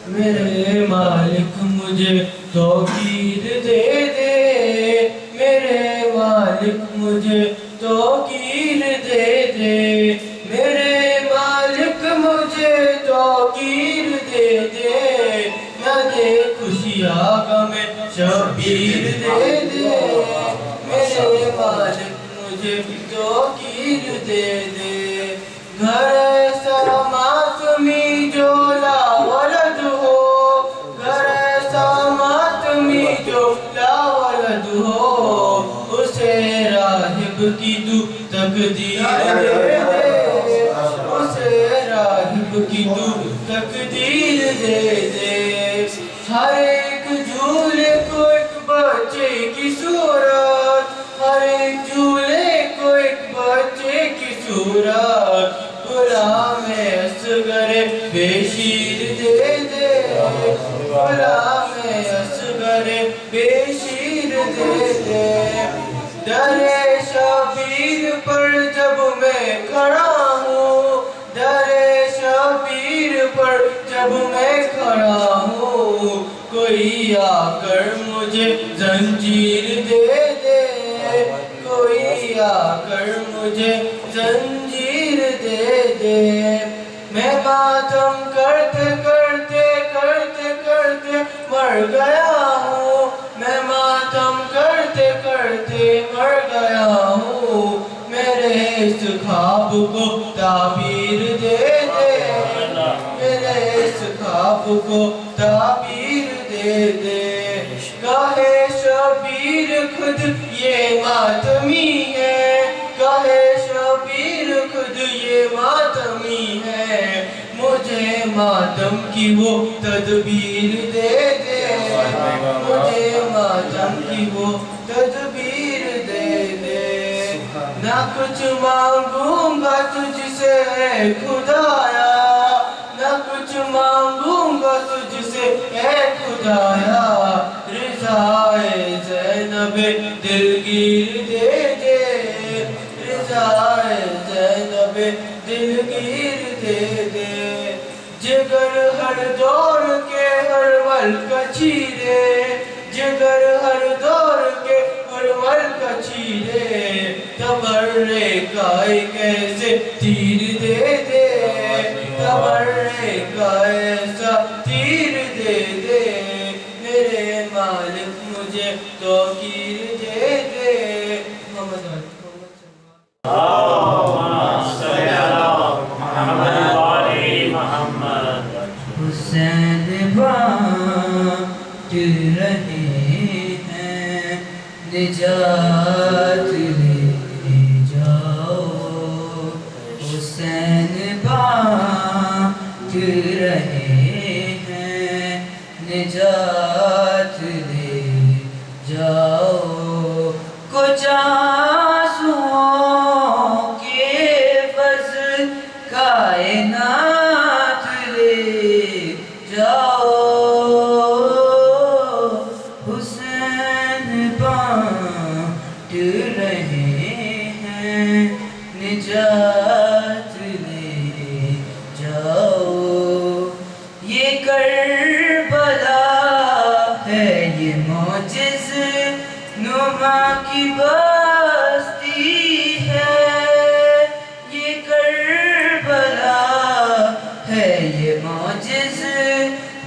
میرے مالک مجھے توقیر دے دے، میرے مالک مجھے توقیر دے دے، میرے مالک مجھے توقیر دے دے، نہ دے خوشیاں غم شبیر دے دے، میرے مالک مجھے توقیر دے دے، گھر ایسا ماتمی جو لا ولد ہو، گھر ایسا ماتمی جو لا ولد ہو، اسے راہب کی تو تقدیر دے دے، اسے راہب کی تو تقدیر دے دے، ہر ایک جھولے کو ایک بچے کی صورت، ہر ایک جھولے کو ایک بچے کی صورت، غلام اصغر بے شیر دے دے، غلام اصغر بے شیر دے دے، در شبیر پر جب میں کھڑا ہوں، در شبیر پر جب میں کھڑا ہوں، کوئی آ کر مجھے زنجیر دے دے، کوئی آ کر مجھے زنجیر دے دے، میں ماتم کرتے کرتے کرتے کرتے مر گیا ہوں، میں ماتم کرتے کرتے مر گیا ہوں، میرے اس خواب کو تعبیر دے دے، میرے اس خواب کو تعبیر دے دے، کہے شبیر خود یہ ماتمی ہے، کہے شبیر خود یہ ماتمی ہے، مجھے ماتم کی وہ تدبیر دے دے، مجھے ماتم کی وہ تدبیر دے دے، نہ کچھ مانگوں گا تجھ سے اے خدایا، نہ کچھ مانگوں گا تجھ سے اے خدایا، رضائے زینب دلگیر دے دے، رضائے زینب دلگیر دے دے، جگر ہر دور کے ہر ملک چیرے، جگر ہر دور کے ہر ملک چیرے، تبرے کائے کیسے تیر دے دے، تبرے کا ایسا تیر دے دے، میرے مالک مجھے توقیر دے دے، محمد حسین بانٹ رہے ہیں نجات لے جاؤ، حسین بانٹ رہے ہیں نجات لے جاؤ، کچھ آنسوؤں کے فضل کائنات لے جاؤ، حسین بانٹ رہے ہیں نجات لے جاؤ، یہ کربلا ہے یہ معجز نما کی بستی ہے، یہ کربلا ہے یہ معجز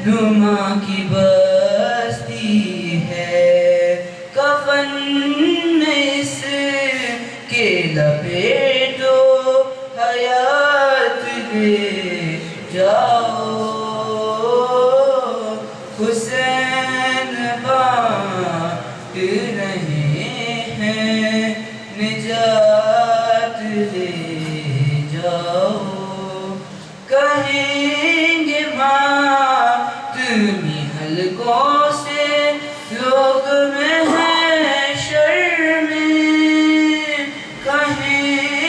نما کی بستی ہے، کفن اس کے لپیٹو حیات لے جاؤ، حسین بانٹ رہے ہیں نجات لے جاؤ، کہیں گے ماتمی حلقوں سے لوگ میں ہیں شرمیں، کہیں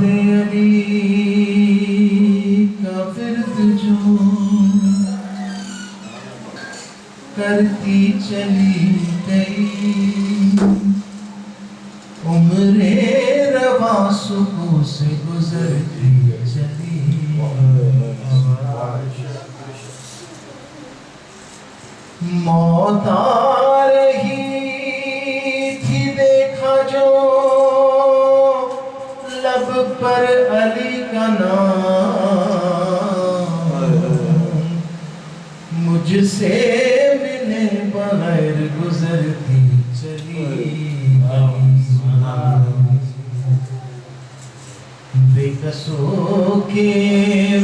یاد علی کا ورد جو کرتی چلی گئی عمر رواں سکوں سے گزرتی چلی موت آ رہی تھی دیکھا جو لب پر علی کا نام مجھ سے ملے بغیر گزرتی چلی بے کسوں کے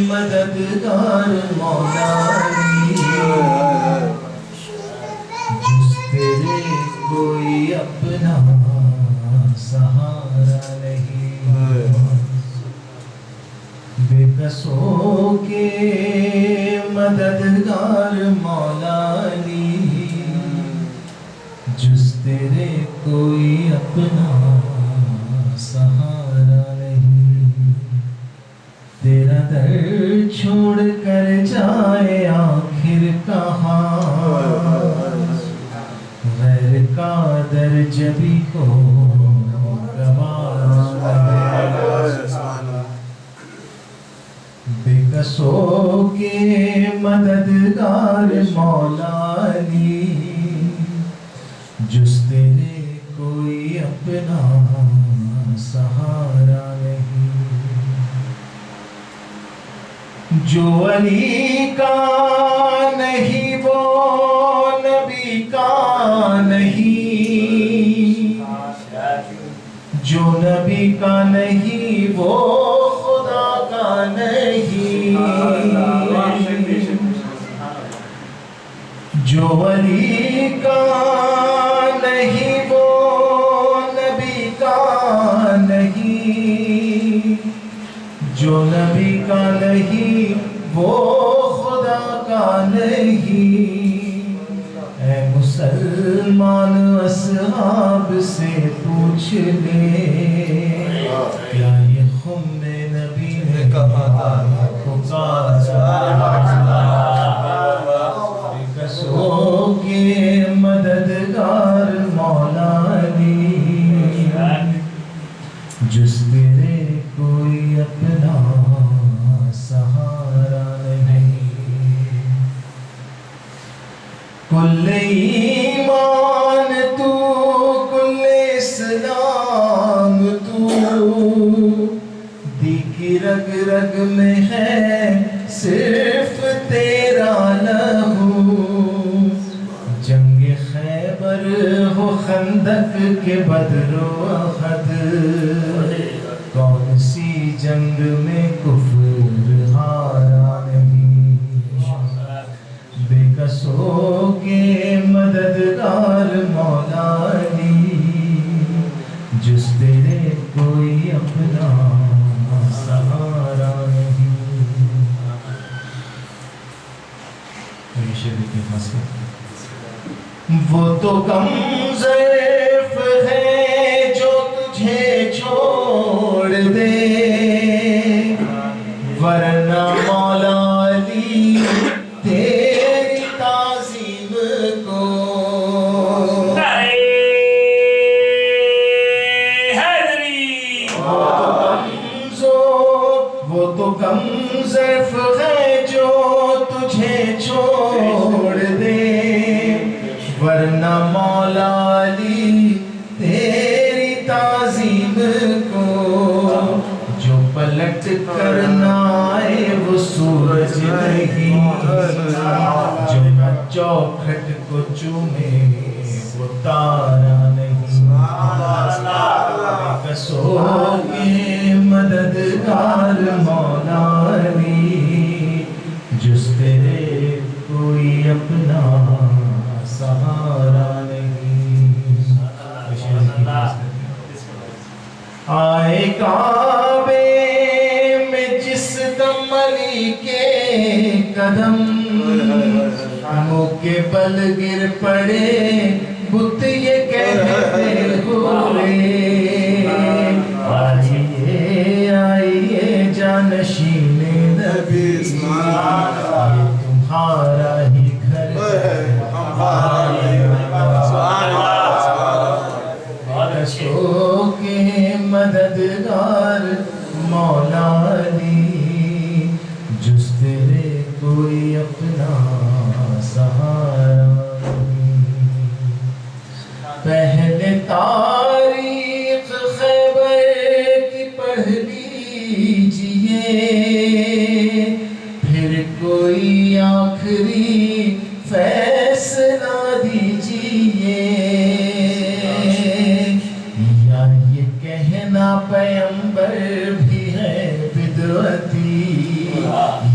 مددگار مولا علی جس تیرے کوئی اپنا سہارا نہیں بے کسوں کے مددگار مولا علی جس تیرے کوئی اپنا سہارا نہیں تیرا در چھوڑ کر جائے آخر کہاں غیر کا در جبی کو گوارا بے کسوں کے مددگار مولا علی جس تیرے کوئی اپنا سہارا نہیں جو علی کا نہیں وہ نبی کا نہیں جو نبی کا نہیں وہ خدا کا نہیں جو علی کا نہیں وہ نبی کا نہیں جو نبی کا نہیں وہ خدا کا نہیں اے مسلمان اصحاب سے پوچھ لے کیا یہ خم نبی نے کہا کسوں کے مددگار مولا علی جس تیرے کوئی اپنا سہارا نہیں کل ایمان تو کل اسلام تو دی کی رگ رگ میں ہے صرف تیرا لہو جنگ خیبر ہو خندق کے بدر و احد کون سی جنگ میں کفر ہارا نہیں بے کسوں کے مددگار مولا علی جس تیرے کوئی اپنا سہارا نہیں وہ تو کم ضعیف ہے جو تجھے چھوڑ دے ورنہ مولا علی تیری تعظیم کو وہ تو کم ضعیف ہے جو تجھے چھوڑ دے ورنہ مولا علی تیری تعظیم کو جو پلٹ کرنا آئے وہ سورج نہیں جو نہ چوکھٹ کو چومے وہ تارا نہیں کسوں کے مددگار مولا علی جس تیرے کوئی اپنا سہارا نہیں آئے کعبے میں جس دم علی کے قدم منہ کے بل گر پڑے بت یہ کہتے ہوئے آئیے تیرے کوئی اپنا سہارا نہیں۔ پہلے تاریخ خیبر کی پڑھ لیجئے، پھر کوئی آخری فیصلہ دیجئے، یا یہ کہنا پیغمبر بھی ہے بدعتی،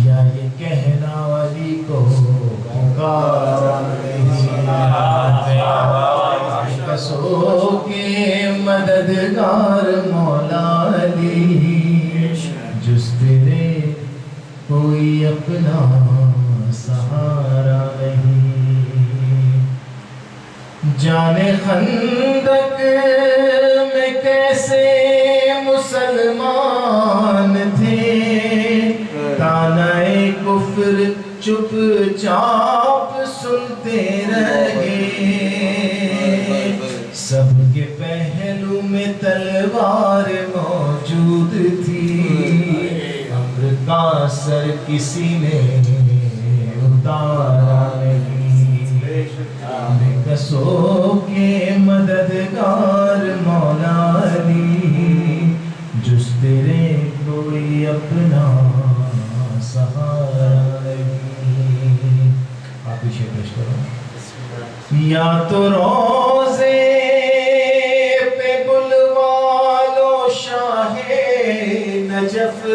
یا یہ کہنا ولی کو پکارا نہیں۔ کسو کے مددگار مولا علی، جس تیرے کوئی اپنا سہارا نہیں۔ جانے خندق میں کیسے مسلمان تھے، تانائے کفر چپ چاپ سنتے رہے، سب کے پہلو میں تلوار موجود تھی، امر کا سر کسی نے اتارا نہیں۔ بے کسو کے مددگار مولا علی، جس تیرے کوئی اپنا سہارا نہیں۔ آپ پیچھے پیش کرو۔ یا تو روزے پہ بلوا لو شاہ نجف،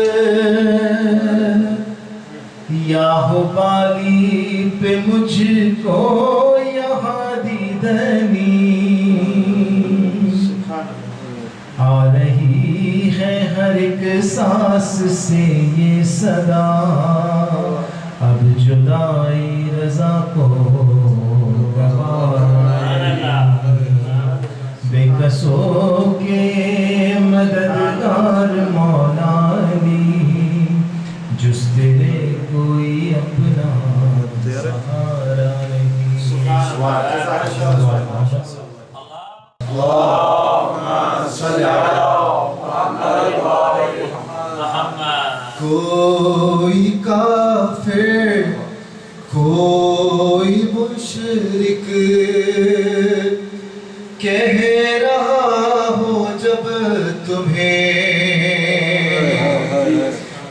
یا ہو بالی پہ مجھ کو یہاں دیدنی، آ رہی ہے ہر ایک سانس سے یہ صدا، اب جدائی رضا کو بے کسو کے مددگار مولا علی، جس تیرے کوئی اپنا سہارا نہیں۔ کوئی کافر کوئی مشرک کہہ رہا ہو جب تمہیں،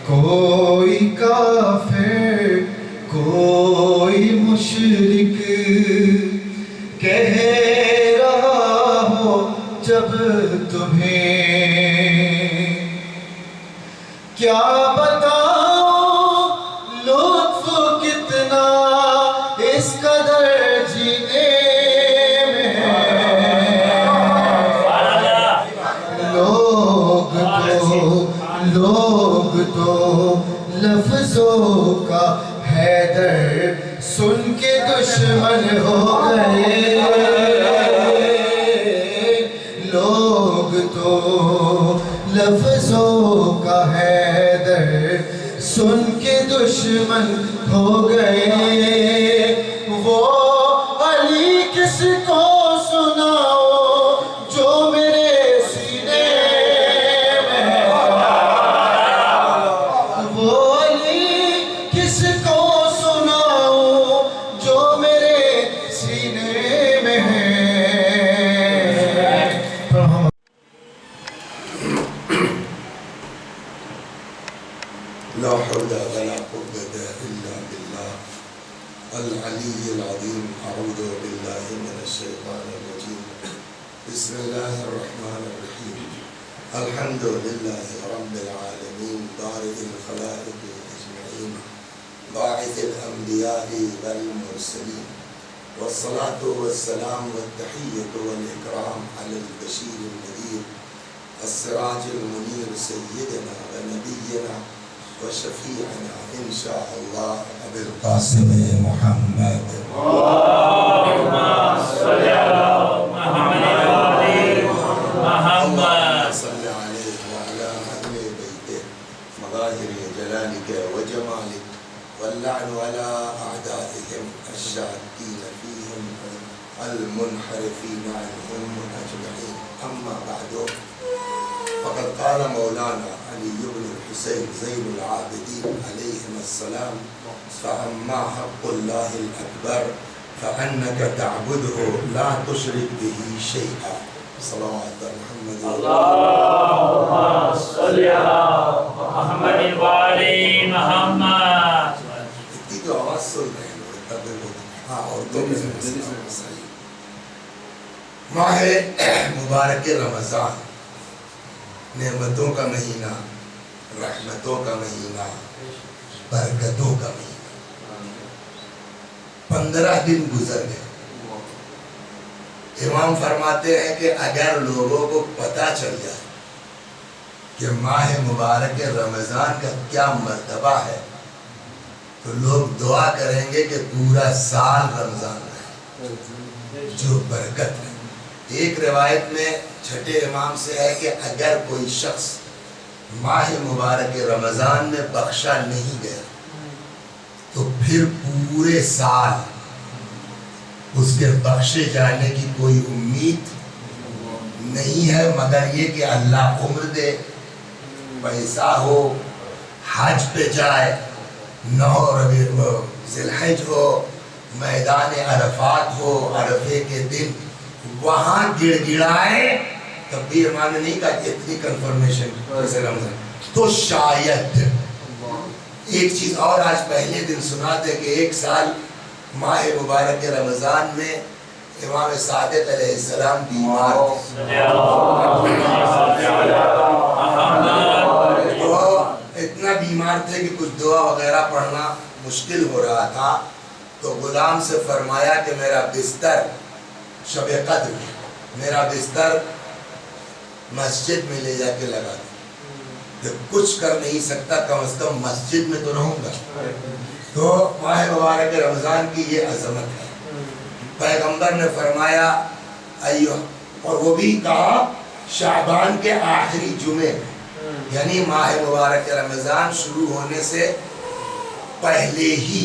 کوئی کافر کوئی مشرک کہہ رہا ہو جب تمہیں، کیا بتاؤں لطف کتنا اس قدر جینے میں ہے، لوگ تو لفظوں کا حیدر سن کے دشمن ہو گئے، لوگ تو لفظوں کا حیدر سن کے دشمن ہو گئے، وہ علی کس کو سناؤ جو میرے سینے میں ہے، وہ علی کس کو سناؤ جو میرے سینے میں ہے۔ لا حول ولا قوة إلا بالله العلي العظيم۔ أعوذ بالله من الشيطان الرجيم، بسم الله الرحمن الرحيم، الحمد لله رب العالمين، بارئ الخلائق أجمعين، باعث الأنبياء والمرسلين، والصلاة والسلام والتحية والإكرام على البشير النذير السراج المنير سيدنا ونبينا وشفيعنا إن شاء الله أبي القاسم محمد، اللهم صل على محمد اللهم صل عليه وعلى أهل بيته مظاهر جلالك وجمالك، واللعن على أعدائهم الشاكين فيهم المنحرفين عنهم أجمعين. أما بعد، فقد قال مولانا علي بن الحسين زين العابدين عليهما السلام: فأما حق الله الأكبر فأنك تعبده لا تشرك به شيئا. صلوات محمد. اللهم صل على محمد وعلى محمد. اتنی تو آواز سن رہے ہیں لوگ، تب بھی بہت ہاں عورتوں میں صحیح. ماہ مبارک رمضان نعمتوں کا مہینہ، رحمتوں کا مہینہ، برکتوں کا مہینہ. 15 دن گزر گئے. امام فرماتے ہیں کہ اگر لوگوں کو پتہ چل جائے کہ ماہ مبارک رمضان کا کیا مرتبہ ہے تو لوگ دعا کریں گے کہ پورا سال رمضان رہے، جو برکت ہے. ایک روایت میں چھٹے امام سے ہے کہ اگر کوئی شخص ماہ مبارک رمضان میں بخشا نہیں گیا تو پھر پورے سال اس کے بخشے جانے کی کوئی امید نہیں ہے، مگر یہ کہ اللہ عمر دے، پیسہ ہو، حج پہ جائے، 9 ذی الحج ہو، میدان عرفات ہو، عرفے کے دن وہاں گڑ گڑائے. تب بھی امام نے نہیں کہا کہ اتنی کنفرمیشن جیسے رمضان تو شاید. ایک چیز اور آج پہلے دن سنا دے کہ ایک سال ماہ مبارک رمضان میں امام صادق علیہ السلام بیمار تھے. تو اتنا بیمار تھے کہ کچھ دعا وغیرہ پڑھنا مشکل ہو رہا تھا. تو غلام سے فرمایا کہ میرا بستر شب قدر میں میرا بستر مسجد میں لے جا کے لگا دیں. جب کچھ کر نہیں سکتا کم از کم مسجد میں تو رہوں گا. تو ماہ مبارک رمضان کی یہ عظمت ہے. پیغمبر نے فرمایا ایوہ، اور وہ بھی کہا شعبان کے آخری جمعے میں، یعنی ماہ مبارک رمضان شروع ہونے سے پہلے ہی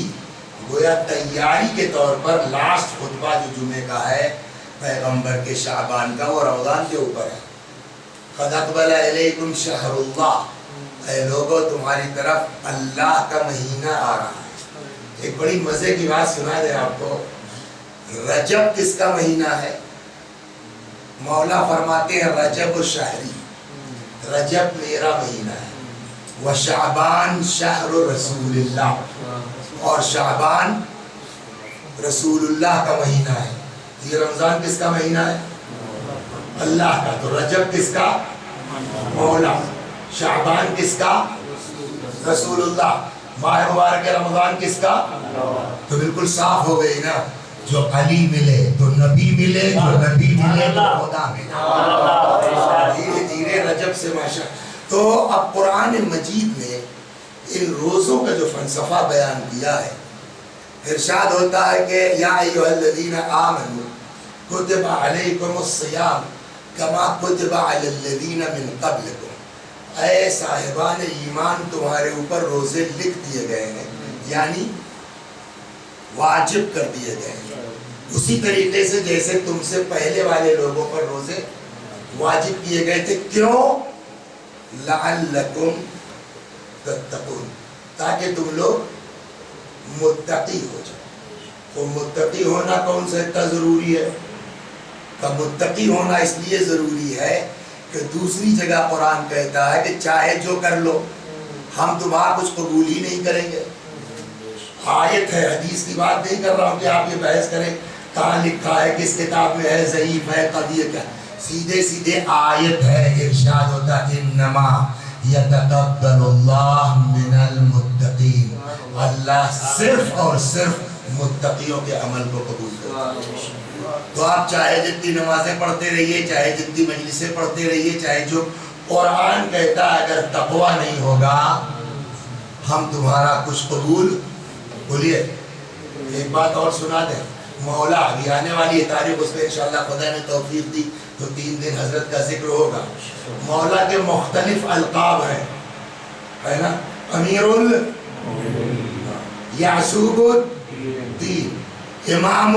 گویا تیاری کے طور پر لاسٹ خطبہ جو جمعے کا ہے پیغمبر کے شعبان کا، وہ رمضان کے اوپر ہے. قد اقبل علیکم شہر اللہ، اے لوگوں تمہاری طرف اللہ کا مہینہ آ رہا ہے. ایک بڑی مزے کی بات سنا دیں آپ کو. رجب کس کا مہینہ ہے؟ مولا فرماتے ہیں رجب شہری، رجب میرا مہینہ ہے. وشعبان شہر رسول اللہ، اور شعبان رسول اللہ کا مہینہ ہے. یہ رمضان کس کا مہینہ ہے؟ اللہ کا. تو رجب کس کا؟ مولا. شعبان کس کا؟ رسول اللہ. ماہ مبارک رمضان کس کا؟ تو بالکل صاف ہو گئی نا. جو علی ملے تو نبی ملے، جو نبی ملے تو خدا ملے. دھیرے دھیرے رجب سے ماشاء. تو اب قرآن مجید نے ان روزوں کا جو فلسفہ بیان کیا ہے، ارشاد ہوتا ہے کہ یا ایھا الذین آمنوا کتب علیکم الصیام کما کتب علی الذین من قبلکم. اے صاحبان ایمان تمہارے اوپر روزے لکھ دیے گئے ہیں، یعنی واجب کر دیے گئے ہیں، اسی طریقے سے جیسے تم سے پہلے والے لوگوں پر روزے واجب کیے گئے تھے. کیوں؟ لعلکم تتقون، تاکہ تم لوگ متقی ہو جاؤ. تو متقی ہونا کون سا اتنا ضروری ہے؟ تو متقی ہونا اس لیے ضروری ہے کہ دوسری جگہ قرآن کہتا ہے کہ چاہے جو کر لو ہم تمہارا کچھ قبول ہی نہیں کریں گے. آیت ہے، حدیث کی بات نہیں کر رہا ہوں کہ آپ یہ بحث کریں کہاں لکھا ہے، کس کتاب میں ہے، ضعیف ہے، قدیہ کیا. سیدھے سیدھے آیت ہے. ارشاد ہوتا انما یتقبل اللہ من المتقین، اللہ صرف اور صرف متقیوں کے عمل کو قبول کرتا ہے. تو آپ چاہے جتنی نمازیں پڑھتے رہیے، چاہے جتنی مجلسیں پڑھتے رہیے، چاہے جو قرآن کہتا ہے اگر تقویٰ نہیں ہوگا ہم تمہارا کچھ قبول. بولیے ایک بات اور سنا دیں. مولا ابھی آنے والی ہے تاریخ، اس پہ انشاءاللہ خدا نے توفیق دی تو 3 دن حضرت کا ذکر ہوگا. مولا کے مختلف القاب ہیں، ہے نا. امیر یعصوب الدین، امام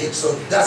110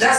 10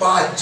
5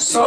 100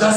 10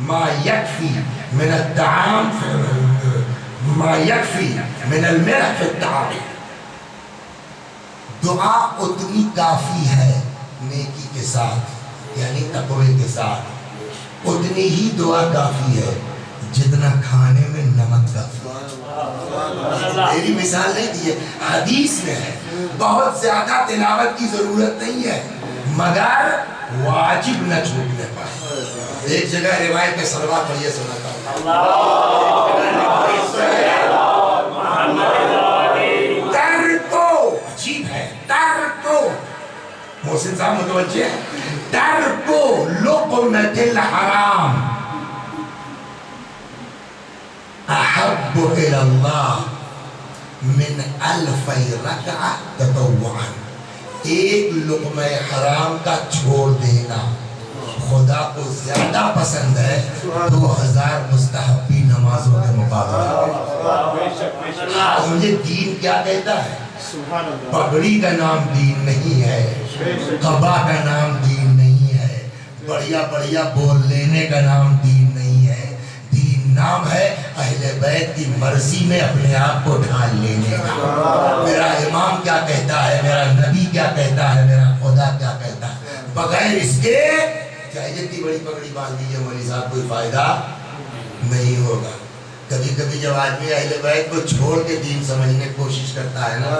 ما يكفي من الطعام ما يكفي من الملح في الطعام. دعا اتنی کافی ہے نیکی کے ساتھ، یعنی تقوی کے ساتھ اتنی ہی دعا کافی ہے جتنا کھانے میں نمک کافی ہے۔ میری مثال نہیں دی ہے، حدیث میں ہے۔ بہت زیادہ تلاوت کی ضرورت نہیں ہے مگر واجب نہ چھوٹنے پائے۔ ایک جگہ روایت میں صلوات پڑھیے سناتا ہوں۔ ترکو، عجیب ہے، ترکو، محسن صاحب متوجہ ہے، ترکو لقمۃ الحرام احب الی اللہ من 1000 رکعہ تطوعا۔ ایک لقمہ حرام کا چھوڑ دینا خدا کو زیادہ پسند ہے 2000 مستحبی نمازوں کے مقابلے۔ مجھے دین کیا کہتا ہے؟ پگڑی کا نام دین نہیں ہے، قبا کا نام دین نہیں ہے، بڑھیا بڑھیا بول لینے کا نام دین نہیں ہے۔ دین نام ہے اہل بیت کی مرضی میں اپنے آپ کو ڈھال لینے کا۔ میرا امام کیا کہتا ہے، میرا نبی کیا کہتا ہے، میرا خدا کیا کہتا ہے، بغیر اس کے چاہے جتنی بڑی پگڑی باندھ دیجیے مولوی صاحب کوئی فائدہ نہیں ہوگا۔ کبھی کبھی جب آدمی اہل بیت کو چھوڑ کے دین سمجھنے کی کوشش کرتا ہے نا،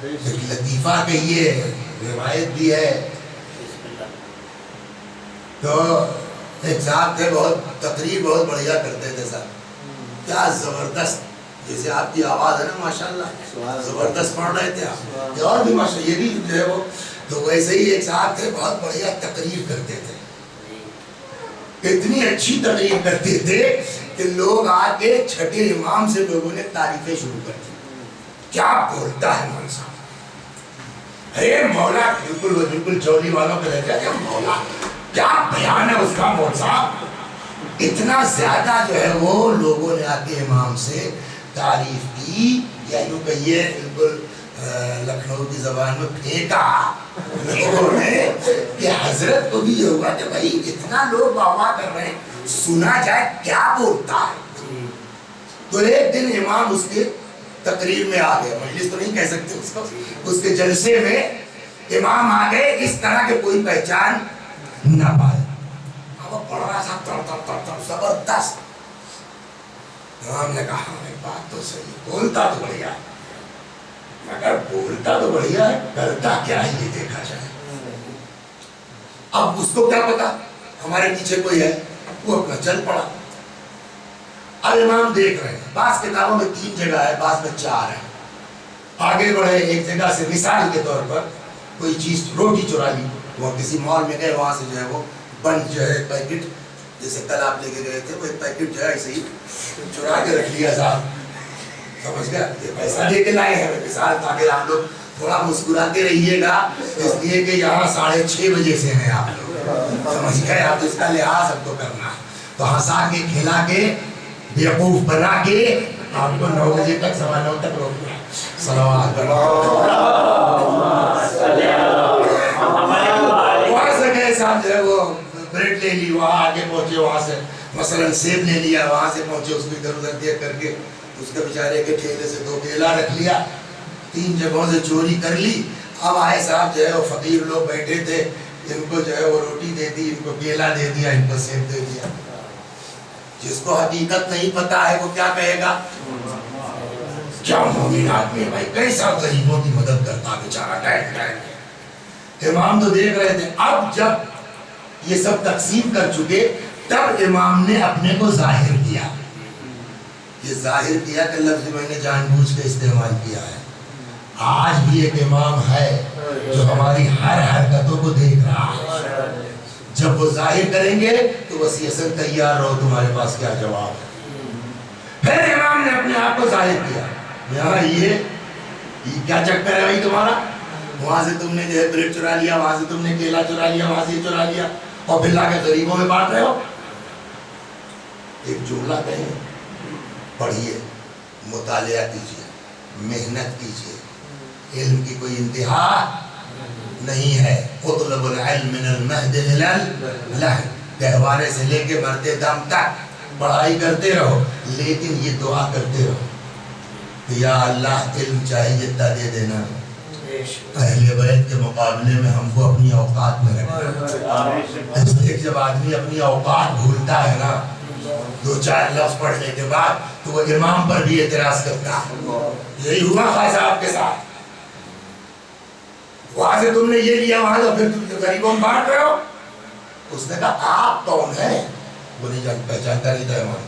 ایک لطیفہ کہیے، روایت بھی ہے۔ تو ایک صاحب تھے، بہت تقریر بہت بڑھیا کرتے تھے صاحب، کیا زبردست، جیسے آپ کی آواز ہے نا ماشاءاللہ زبردست پڑھ رہے تھے آپ، اور بھی ماشاءاللہ یہ بھی جو ہے وہ، تو ویسے ہی ایک صاحب تھے بہت بڑھیا تقریر کرتے تھے، اتنی اچھی تقریر کرتے تھے کہ لوگ آ کے چھٹے امام سے لوگوں نے تعریفیں شروع کر دی، کیا بولتا ہے مولانا صاحب، ارے مولا بالکل چولی والوں کے رہتے ہیں، مولا کیا بیان ہے اس کا مولا صاحب، اتنا زیادہ جو ہے وہ لوگوں نے آ کے امام سے تعریف کی، یا یوں کہیے بالکل لکھنؤ کی زبان میں پھینکا لوگوں نے، کہ حضرت کو بھی یہ ہوگا کہ بھائی اتنا لوگ واہ کر رہے ہیں، سنا جائے کیا بولتا ہے۔ تو ایک دن امام اس کے تقریر میں آ گئے، مجلس تو نہیں کہہ سکتے اس کو، اس کے جلسے میں امام آ گئے اس طرح کہ کوئی پہچان نہ پائے۔ وہ پڑھ رہا تھا تڑ تڑ تڑ تڑ زبردست، امام نے کہا بات تو صحیح، بولتا تو بڑھیا ہے مگر بولتا تو بڑھیا ہے، کرتا کیا ہے یہ دیکھا جائے۔ اب اس کو کیا پتا ہمارے پیچھے کوئی ہے، وہ اپنا چل پڑا۔ اب امام دیکھ رہے ہیں، بعض کتابوں میں 3 جگہ ہے، بعض میں 4 ہے۔ آگے بڑھے، ایک جگہ سے مثال کے طور پر کوئی چیز روٹی چرا لی، وہ کسی مال میں گئے، وہاں سے جو ہے وہ بند جو ہے پیکٹ، جیسے کل آپ لے کے گئے تھے، وہ ایک پیکٹ جو ہے ایسے ہی چرا کے رکھ لیا صاحب، سمجھ گیا، یہ پیسہ دے کے لائے ہیں مثال، تاکہ آپ لوگ تھوڑا مسکراتے رہیے گا، اس لیے کہ یہاں 6:30 بجے سے ہیں آپ لوگ، سمجھ گئے، آپ اس کا لحاظ اب تو کرنا، تو ہنسا کے کھلا کے بیوقوف بنا کے آپ کو 9 بجے تک 9:15 تک روکنا۔ صلوات وہاں سے گئے صاحب جو ہے وہ بریڈ لے لی، وہاں آگے پہنچے، وہاں سے مثلا سیب لے لیا، وہاں سے پہنچے، اس کو ادھر ادھر دیکھ کر کے اس کے بیچارے کے ٹھیلے سے 2 کیلا رکھ لیا، 3 جگہوں سے چوری کر لی۔ اب آئے صاحب جو ہے وہ فقیر لوگ بیٹھے تھے، ان کو جو ہے وہ روٹی دے دی، ان کو کیلا دے دیا، ان کو سیب دے دیا۔ جس کو حقیقت نہیں پتا ہے وہ کیا کہے گا، کیا مومن آدمی ہے بھائی، کیسا غریبوں کی مدد کرتا بیچارہ ٹائم ٹائم۔ امام تو دیکھ رہے تھے۔ اب جب یہ سب تقسیم کر چکے تب امام نے اپنے کو ظاہر کیا، یہ ظاہر کیا کہ لفظ میں نے جان بوجھ کے استعمال کیا ہے۔ آج بھی ایک امام ہے جو ہماری ہر حرکتوں کو دیکھ رہا ہے، جب وہ ظاہر کریں گے تو بس یسن تیار رہو، تمہارے پاس کیا جواب ہے۔ پھر امام نے اپنے آپ کو ظاہر کیا، یہاں یہ کیا چکر ہے بھائی تمہارا؟ وہاں سے تم نے جو ہے بریڈ چرا لیا، وہاں سے تم نے کیلا چرا لیا، وہاں سے یہ چرا لیا، اور پھر لا کے غریبوں میں بانٹ رہے ہو۔ ایک جملہ کہیں، پڑھیے، مطالعہ کیجیے، محنت کیجیے، علم کی کوئی انتہا نہیں ہے۔ اطلب العلم من المہد الی اللحد، گہوارے سے لے کے مرتے دم تک پڑھائی کرتے رہو، لیکن یہ دعا کرتے رہو کہ یا اللہ علم چاہیے جتنا دے دینا، اہل بیت کے مقابلے میں ہم کو اپنی اوقات میں رکھنا۔ اس لیے جب آدمی اپنی اوقات بھولتا ہے نا، دو چار لفظ پڑھنے کے بعد تو وہ امام پر بھی اعتراض کرتا ہے۔ یہی ہوا خاص صاحب کے ساتھ، وہاں سے تم نے یہ لیا، وہاں سے پھر تم غریبوں میں بانٹ رہے ہو۔ اس نے کہا آپ کون ہیں؟ وہ نہیں پہچانتا نہیں تھا امام۔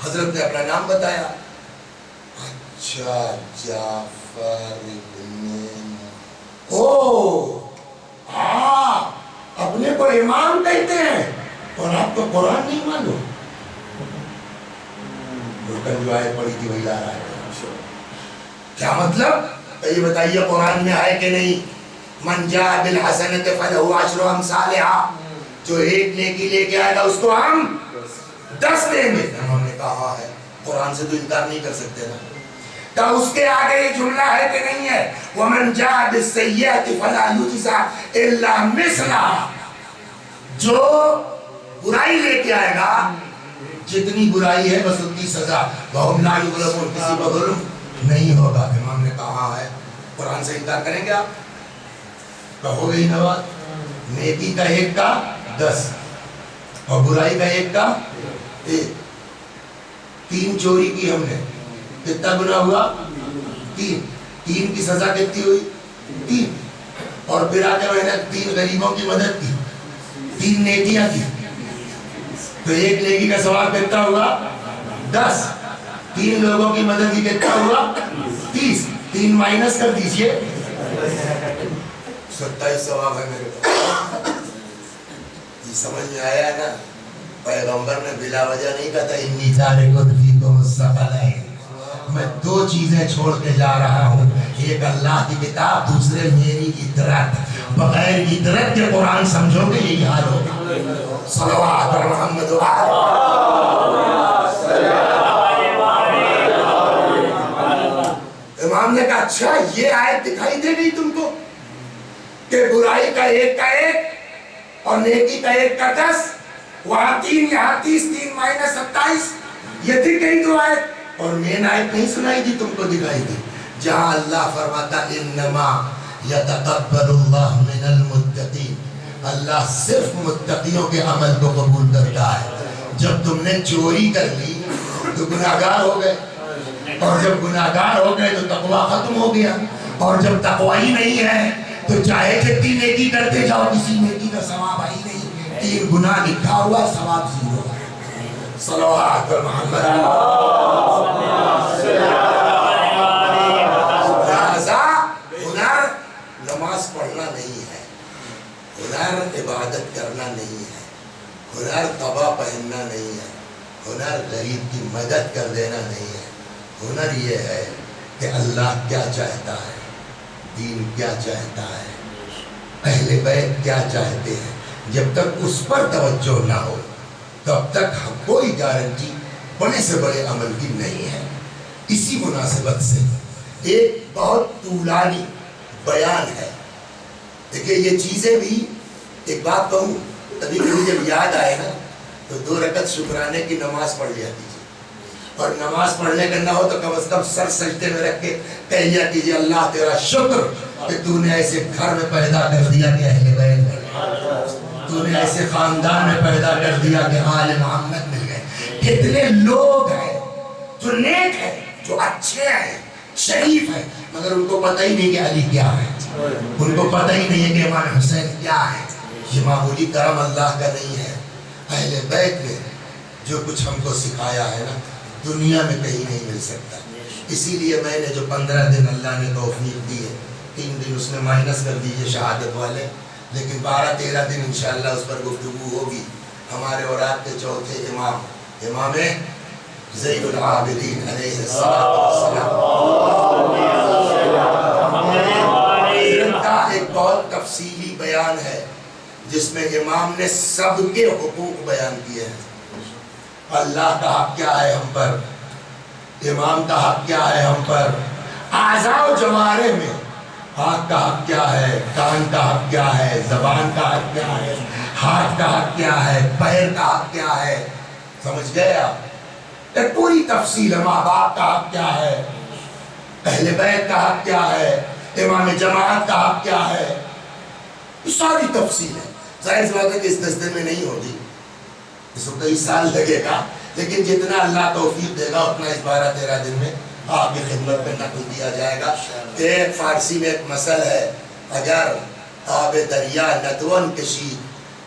حضرت نے اپنا نام بتایا، اچھا جعفر ابن، اپنے کو امام کہتے ہیں اور آپ کو قرآن نہیں معلوم؟ جو آیت پڑھی تھی وہی لا رہا ہے۔ کیا مطلب؟ یہ بتائیے قرآن میں ہے کہ نہیں؟ من جاء بالحسنۃ فلہ عشر امثالها، جو ایک نیکی لے کے آئے گا اس کو ہم 10 دیں گے۔ انہوں نے کہا ہے، قرآن سے تو انکار نہیں کر سکتے نا۔ تو اس کے آگے یہ جملہ ہے کہ نہیں ہے؟ وَمَنْ جَاءَ بِالسَّيِّئَةِ فَلَا يُجْزَىٰ إِلَّا مِثْلَهَا، جو برائی لے کے آئے گا، جتنی برائی ہے بس اتنی سزا، وَهُمْ لَا يُظْلَمُونَ، کسی کو ظلم نہیں ہوگا۔ امام نے کہا ہے، قرآن سے انکار کریں گے آپ؟ کہو گے نواز، نیکی کا 1 کا 10 اور برائی کا 1 کا 1۔ 3 چوری کی ہم نے، کتنا گناہ ہوا؟ 3۔ 3 کی سزا کتنی ہوئی؟ 3۔ اور پھر آگے میں نے 3 غریبوں کی مدد کی، 3 نیکیاں کی، تو 1 نیکی کا ثواب کتنا ہوا؟ 10۔ 3 لوگوں کی مدد کی کتنا ہوا؟ 30۔ 3 مائنس کر دیجئے، 27 ثواب ہے میرے پاس۔ یہ سمجھ میں آیا ہے نا؟ پیغمبر نے بلا وجہ نہیں کہا تھا انی تارک فیکم الثقلین، میں 2 چیزیں چھوڑ کے جا رہا ہوں، ایک اللہ کی کتاب، دوسرے میری اطاعت۔ بغیر اطاعت کے قرآن سمجھو گے یہی حال ہوگا۔ صلوات محمد امام نے کہا اچھا یہ آیت دکھائی دے گئی تم کو کہ برائی کا 1 کا 1 اور نیکی کا 1 کا 10، وہاں 3 یہاں 30، 3 مائنس 27، یہ تھی کہیں 2 آیت، اور مین آیت نہیں سنائی دی تم کو، دکھائی دی جہاں اللہ فرماتا انما یتقبل اللہ من المتقین، اللہ صرف متقیوں کے عمل کو قبول کرتا ہے۔ جب تم نے چوری کر لی تو گناہگار ہو گئے، اور جب گناہگار ہو گئے تو تقوی ختم ہو گیا، اور جب تقوی ہی نہیں ہے تو چاہے جتنی نیکی کرتے جاؤ کسی نیکی کا ثواب آئی نہیں، 3 گناہ لکھا ہوا، ثواب 0۔ صلوات محمد۔ لہذا ہنر نماز پڑھنا نہیں ہے، ہنر عبادت کرنا نہیں ہے، ہنر تبا پہننا نہیں ہے، ہنر غریب کی مدد کر دینا نہیں ہے۔ ہنر یہ ہے کہ اللہ کیا چاہتا ہے، دین کیا چاہتا ہے، اہل بیت کیا چاہتے ہیں، جب تک اس پر توجہ نہ ہو تب تک کوئی گارنٹی بڑے سے بڑے عمل کی نہیں ہے۔ اسی مناسبت سے ایک بہت طولانی بیان ہے، دیکھیں یہ چیزیں بھی، ایک بات کہوں، کبھی کبھی جب یاد آئے نا تو 2 رکعت شکرانے کی نماز پڑھ لیا کیجیے، اور نماز پڑھنے کا نہ ہو تو کم از کم سر سجدے میں رکھ کے کہہ لیا کیجیے اللہ تیرا شکر کہ تو نے ایسے گھر میں پیدا کر دیا کہ اہل بیت مل گئے، تو نے ایسے خاندان میں پیدا کر دیا کہ آل محمد مل گئے۔ کتنے لوگ ہیں جو نیک ہیں، جو اچھے ہیں، شریف ہیں، مگر ان کو پتہ ہی نہیں کہ علی کیا ہے، ان کو پتہ ہی نہیں ہے کہ امام حسین کیا ہے۔ یہ معمولی کرم اللہ کا نہیں ہے۔ اہل بیت نے جو کچھ ہم کو سکھایا ہے نا، دنیا میں کہیں نہیں مل سکتا۔ اسی لیے میں نے جو 15 دن اللہ نے توفیق دی ہے، 3 دن اس میں مائنس کر دیجئے شہادت والے، لیکن 12-13 دن انشاءاللہ اس پر گفتگو ہوگی. ہمارے اور آپ کے چوتھے امام زین العابدین علیہ السلام کا ایک بہت تفصیلی بیان ہے جس میں امام نے سب کے حقوق بیان کیے ہیں. اللہ کا حق کیا ہے ہم پر, امام کا حق کیا ہے ہم پر, اعضاء و جوارح میں آنکھ کا حق کیا ہے, کان کا حق کیا ہے, زبان کا حق کیا ہے, ہاتھ کا حق کیا ہے, پیر کا حق کیا ہے. سمجھ گئے آپ؟ ایک پوری تفصیل ہے. ماں باپ کا حق کیا ہے, اہل بیت کا حق کیا ہے, امام جماعت کا حق کیا ہے, یہ ساری تفصیل ہے. ظاہر سی بات ہے کہ اس 10 دن میں نہیں ہوگی, اس کو کئی سال لگے گا, لیکن جتنا اللہ توفیق دے گا اتنا اس 12-13 دن میں آپ کی خدمت میں نقل دیا جائے گا. کہ فارسی میں ایک مثل ہے, اگر آب دریا نتون کشید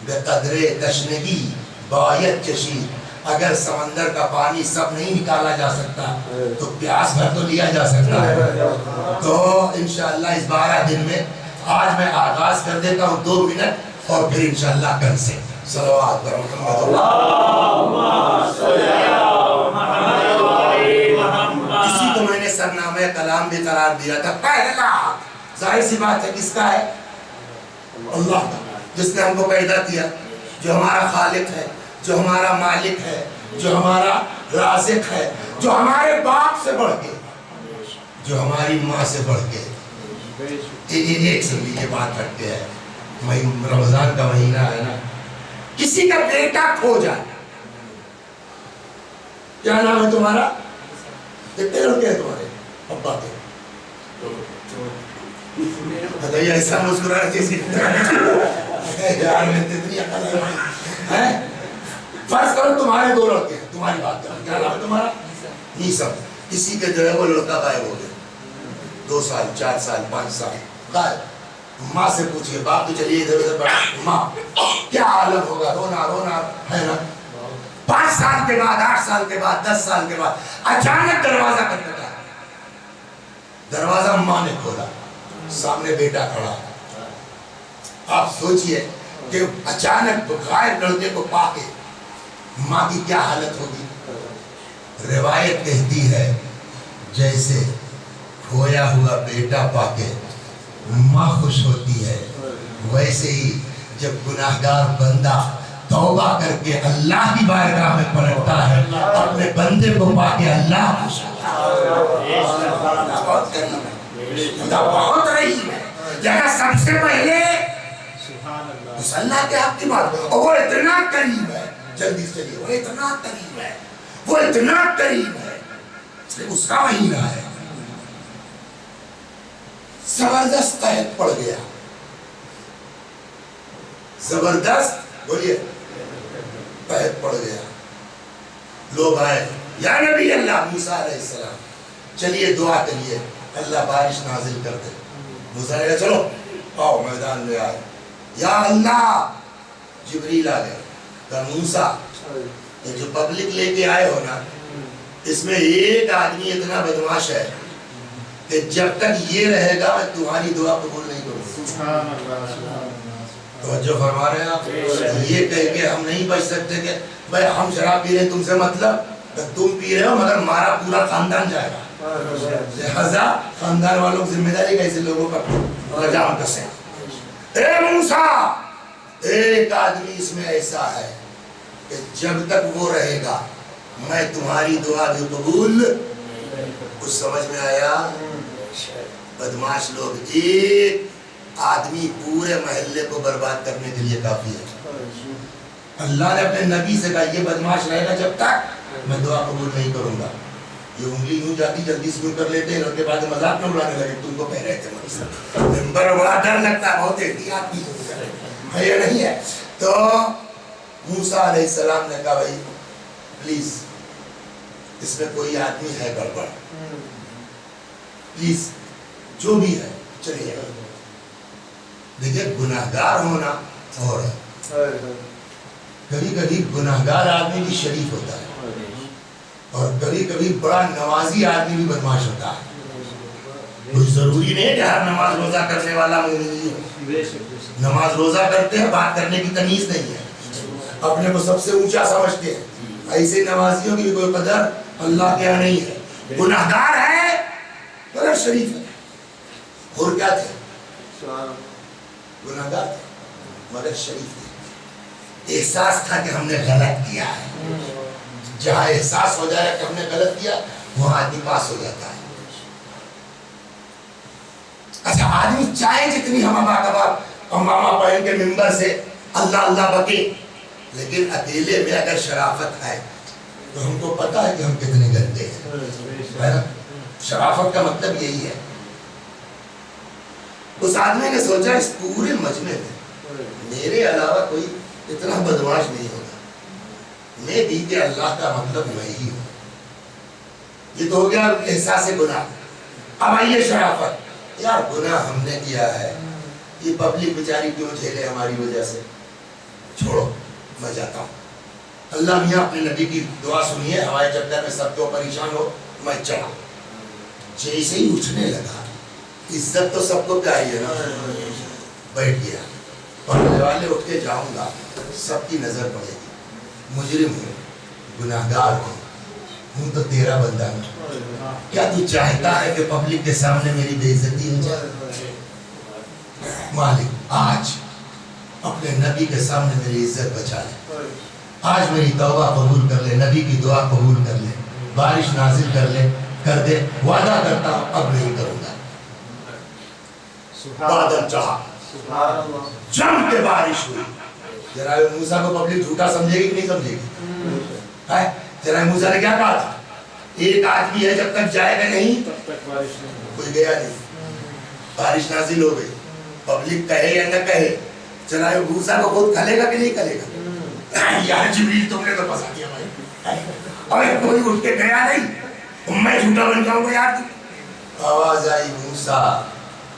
بے قدر تشنگی باید کشید. اگر سمندر کا پانی سب نہیں نکالا جا سکتا تو پیاس بھر تو لیا جا سکتا ہے. تو انشاءاللہ اس 12 دن میں آج میں آغاز کر دیتا ہوں 2 منٹ اور پھر انشاءاللہ کل سے صلوات پر محمد. اسی کو میں نے سرنامہ کلام بھی قرار دیا تھا. پہلا ظاہر سی بات ہے کس کا ہے؟ اللہ کا, جس نے ہم کو پیدا کیا, جو ہمارا خالق ہے, جو ہمارا مالک ہے, جو ہمارا رازق ہے, جو ہمارے باپ سے بڑھ کے, جو ہماری ماں سے بڑھ کے. ایک سنگی کے بات رکھتے ہیں, رمضان کا مہینہ ہے نا, کسی کا بیٹا کھو جائے, کیا نام ہے تمہارا؟ کتنے لڑکے ہیں تمہارے ابا کے؟ بتائیے ایسا مسکرا جیسے یار میں اتنی عقل ہے. فرض کرو تمہارے 2 لڑکے ہیں, تمہاری بات کرو, کیا نام ہے تمہارا؟ نیسم. کسی کے جو ہے وہ لڑکا غائب ہو گیا, 2 سال 4 سال 5 سال غائب. ماں سے پوچھئے, باپ تو چلیے ادھر ادھر پڑھا, ماں کیا عالم ہوگا, رونا رونا ہے نا. 5 سال کے بعد, 8 سال کے بعد, 10 سال کے بعد اچانک دروازہ کھٹکھٹا. دروازہ ماں نے کھولا, سامنے بیٹا کھڑا. آپ سوچئے کہ اچانک غائب لڑکے کو پا کے ماں کی کیا حالت ہوگی. روایت کہتی ہے جیسے کھویا ہوا بیٹا پا کے ماں خوش ہوتی ہے, ویسے ہی جب گناہگار بندہ توبہ کر کے اللہ کی بارگاہ میں پلٹتا ہے, اپنے بندے کو پا کے اللہ خوش ہوتا ہے. بہت قریب ہے, خدا بہت رحیم ہے. جگہ سب سے پہلے اس اللہ کے حق کی بات, اور وہ اتنا قریب ہے, جلدی سے چلیے, وہ اتنا قریب ہے, وہ اتنا قریب ہے, اس کا مہینہ ہے. زبردست قحط پڑ گیا, زبردست بولیے قحط پڑ گیا. لوگ آئے, یا نبی اللہ موسیٰ علیہ السلام چلیے دعا کریے اللہ بارش نازل کر دے. موسیٰ نے کہا چلو آؤ میدان میں آئے. یا اللہ, جبریل آ گئے, کہا موسیٰ یہ جو پبلک لے کے آئے ہو نا, اس میں ایک آدمی اتنا بدمعاش ہے کہ جب تک یہ رہے گا میں تمہاری دعا قبول نہیں کروں. توجہ فرما رہے ہیں آپ. یہ کہہ کے ہم نہیں بچ سکتے کہ بھائی ہم شراب پی رہے ہیں تم سے مطلب, تم پی رہے ہو مگر ہمارا پورا خاندان جائے گا. لہذا خاندان والوں کی ذمہ داری کیسے لوگوں پر لجام کسے. اے موسیٰ, ایک آدمی اس میں ایسا ہے کہ جب تک وہ رہے گا میں تمہاری دعا بھی قبول. کچھ سمجھ میں آیا؟ بدمعاش لوگ, ایک آدمی پورے محلے کو برباد کرنے کے لیے کافی ہے. اللہ نے اپنے نبی سے کہا یہ بدمعاش رہے گا جب تک میں دعا قبول نہیں کروں گا. یہ انگلی یوں جاتی جلدی سے کر لیتے ہیں, ان کے بعد مذاق نہ اڑانے لگے, تم کو کہہ رہے تھے ممبر بڑا ڈر لگتا ہے, بہت احتیاط کی ہے یا نہیں ہے. تو موسیٰ علیہ السلام نے کہا بھائی پلیز اس میں کوئی آدمی ہے گڑبڑ, پلیز جو بھی ہے چلیے. دیکھیں گناہگار ہونا اور کبھی کبھی گناہگار آدمی بھی شریف ہوتا ہے, اور کبھی کبھی بڑا نمازی آدمی بھی بدمعاش ہوتا ہے. کوئی ضروری نہیں ہے کہ ہر نماز روزہ کرنے والا مومن ہی ہو. نماز روزہ کرتے ہیں، بات کرنے کی تمیز نہیں ہے، اپنے کو سب سے اونچا سمجھتے ہیں. ایسے نمازیوں کی بھی کوئی قدر اللہ کے یہاں نہیں ہے. گناہگار ہے مگر شریف ہے. اور کیا تھے؟ گناہگار تھے مگر شریف تھے. احساس تھا کہ ہم نے غلط کیا ہے. جہاں احساس ہو جائے کہ ہم نے غلط کیا وہاں آدمی پاس ہو جاتا ہے. اچھا آدمی چاہے جتنی ہم امامہ پہن کے ممبر سے اللہ اللہ بکے، لیکن اکیلے میں اگر شرافت ہے تو ہم کو پتا ہے کہ ہم کتنے گندے ہیں. شرافت کا مطلب یہی ہے. اس آدمی نے سوچا اس پورے مجمع میں میرے علاوہ کوئی اتنا بدمعاش نہیں ہوگا، میں بھی کہ اللہ کا مطلب میں ہی ہوں. یہ تو ہو گیا احساس گناہ. اب آئیے شرافت. یار گناہ ہم نے کیا ہے، یہ پبلک بیچاری کیوں جھیلے ہماری وجہ سے، چھوڑو میں جاتا ہوں. اللہ میاں اپنے نبی کی دعا سنیے، ہمارے چکر میں سب کو پریشان ہو. میں چلا. جیسے ہی اٹھنے لگا، عزت تو سب کو پیاری ہے نا، بیٹھ گیا. پڑھنے والے اٹھ کے جاؤں گا، سب کی نظر پڑے گی. مجرم ہوں، گناہگار ہوں تو تیرا بندہ ہوں. کیا تو چاہتا ہے کہ پبلک کے سامنے میری بے عزتی ہو جائے؟ مالک آج اپنے نبی کے سامنے میری عزت بچا لے. آج میری توبہ قبول کر لے، نبی کی دعا قبول کر لے، بارش نازل کر دے. وعدہ کرتا ہوں اب نہیں کروں گا. بادل چڑھا، جم کے بارش ہوئی. ذرا موسیٰ کو پبلک جھوٹا سمجھے گی کہ نہیں سمجھے گی؟ ذرا موسیٰ نے کیا کہا تھا؟ ایک آدمی ہے جب تک جائے گا نہیں تب تک بارش نہیں. کوئی گیا نہیں، بارش نازل ہو گئی. پبلک کہے یا نہ کہے، چلا موسیٰ کو خود کھلے گا کہ نہیں کھلے گا؟ یار جبریل تم نے تو پھنسا دیا بھائی. اور کوئی اٹھ کے گیا نہیں، میں جھوٹا بن جاؤں گا یار. آواز آئی موسیٰ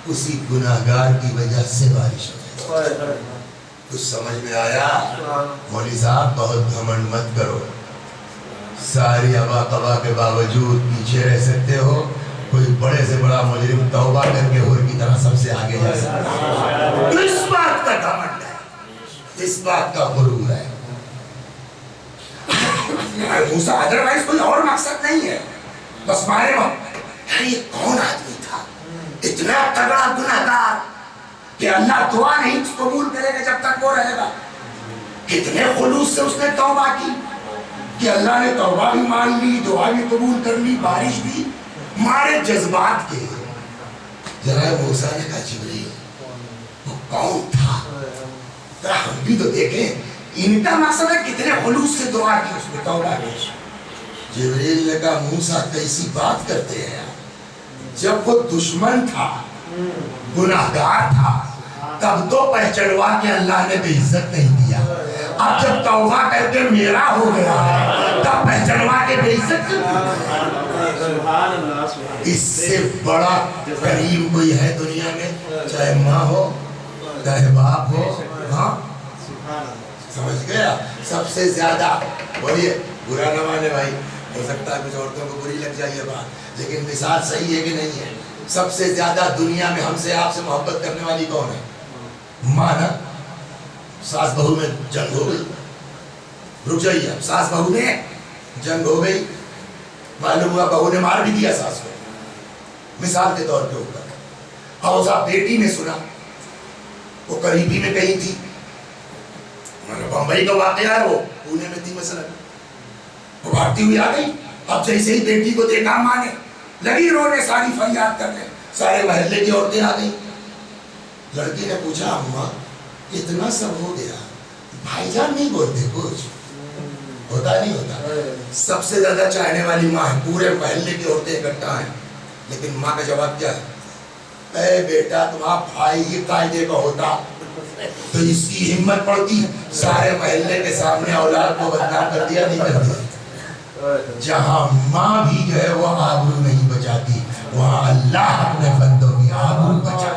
اسی گناہگار کی وجہ سے بارش ہو گئی. کچھ سمجھ میں آیا؟ مولوی صاحب بہت گھمنڈ مت کرو، ساری ابا قبا کے باوجود پیچھے رہ سکتے ہو. کوئی بڑے سے بڑا مجرم توبہ کر کے ہور کی طرح سب سے آگے جا سکتا ہے. اس بات کا گھمنڈ ہے، اس بات کا غرور ہے. موسیٰ ادروائز کوئی اور مقصد نہیں ہے، بس مارے وقت یہ کون آدمی تھا اتنا تگڑا گناہگار کہ اللہ دعا نہیں قبول کرے گا جب تک وہ رہے گا. کتنے خلوص سے اس نے توبہ کی کہ اللہ نے توبہ بھی مان لی، دعا بھی قبول کر لی، بارش بھی. مارے جذبات کے. ذرا موسیٰ نے کہا جبریل وہ کون تھا؟ ذرا ہم بھی تو دیکھیں. ان کا مقصد ہے کتنے خلوص سے دعا کی، اس نے توبہ کی. جبریل نے کہا موسیٰ کیسی بات کرتے ہیں، جب وہ دشمن تھا، گناہگار تھا، تب تو پہچنوا کے اللہ نے بے عزت نہیں دیا. اب جب توبہ کر کے میرا ہو گیا ہے تب پہچنوا کے بے عزت کیوں دیا؟ اس سے بڑا کریم کوئی ہے دنیا میں؟ چاہے ماں ہو چاہے باپ ہو. ہاں سمجھ گیا؟ سب سے زیادہ بولیے برا نہ مانے بھائی، ہو سکتا ہے کچھ عورتوں کو بری لگ جائے بات، لیکن مثال صحیح ہے کہ نہیں ہے؟ سب سے زیادہ دنیا میں ہم سے آپ سے محبت کرنے والی کون ہے؟ ماں نا. ساس بہو میں جنگ ہو گئی، رک جائیے، اب ساس بہو میں جنگ ہو گئی، معلوم ہوا بہو نے مار بھی دیا ساس کو مثال کے طور پہ اوپر. اور صاحب بیٹی نے سنا، وہ قریبی میں کہیں تھی، بمبئی کا واقعہ ہے، وہ پونے میں تھی مثلا، وہ بھاگتی ہوئی آ گئی. اب جیسے ہی بیٹی کو دیکھا ماں نے لگی رونے، ساری فریاد کرنے، سارے محلے کی عورتیں آ گئی. لڑکی نے پوچھا اماں اتنا سب ہو گیا، بھائی جان نہیں بولتے کچھ؟ ہوتا نہیں ہوتا. سب سے زیادہ چاہنے والی ماں ہے، پورے محلے کی عورتیں اکٹھا ہیں، لیکن ماں کا جواب کیا ہے؟ اے بیٹا تمہارا بھائی ہی قاعدے کا ہوتا تو اس کی ہمت پڑتی سارے محلے کے سامنے اولاد کو بدنام کر دیا نہیں کر دیا. جہاں ماں بھی جو ہے وہ آبرو نہیں بچاتی، وہاں اللہ اپنے بندوں کی آبرو بچاتا.